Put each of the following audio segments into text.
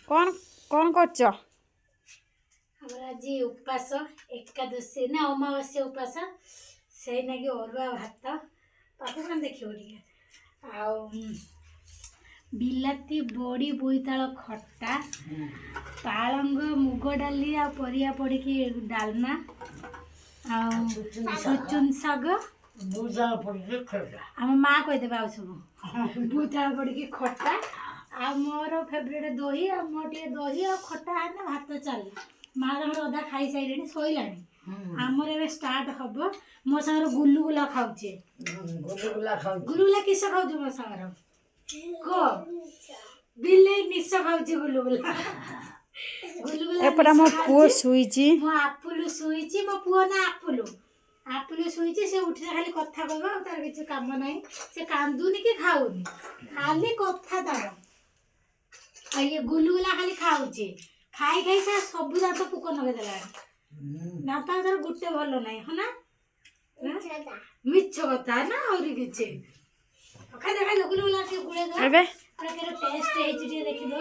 कौन कौन करछ हमरा जी उपास एकादशी ना अमावास्या उपास से नागी अरुआ भात पाखु कन देखियो ଟିକେ आउ बिलाती बड़ी बोईताल खट्टा पालंग मुग डाली आ परिया पड़ी की डालमा आ सुचुन साग बुझा पड़ी खड़ा आम माँ कह देबा सब बोईताल पड़ी की खट्टा आ मोर फेवरेट दही आ मोर टे दही आ खट्टा आने भात चल माँ तमर अधा खाई साइलेनी सोइलानी आमर एबे स्टार्ट हबो मो संगर गुलुगुला खाउछे गुलुगुला किस खाउछ मो संगर को बिले निस खाउछे गुलुगुला गुलुगुला एपरा मो पुओ सुईची मो आपुलु सुईची मो पुओ ना आपुलु आपुलु सुईची से उठिना खाली कथा कहबा तार किछ काम नाही से कांदुनी कि खाउनी खाली कथा तार आ ये गुलुगुला खाली खाउछे खाई खाई से सब दांत पुक नगे देला दांत तार गुटे भलो नाही हो ना मिछ कथा ना और किछ खाई दे गुलुगुला के गुळे दो एबे अरे केरो टेस्ट है जे देखि दो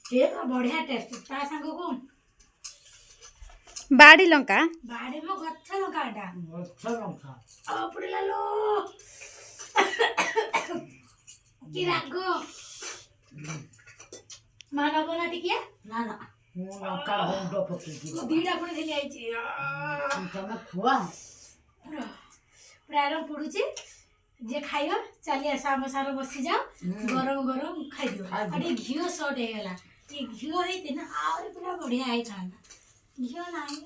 ये बढ़िया टेस्ट ता संग कोन बाड़ी लंका बाड़े मो गच्छ लंकाटा अच्छा लंका अपड़े लो की रागो माना बोला टिकिया ना ना मु लंका गुंड पकेছি दीडा पुणी देली आइची तमे खुआ प्रारंभ पड़ुची जे खाइयो चली आस आम सार बसी जाओ गरम गरम खाइ दियो अरे घियो शॉर्ट हे गला ये घियो है ना और पूरा बढ़िया है खाना घियो नहीं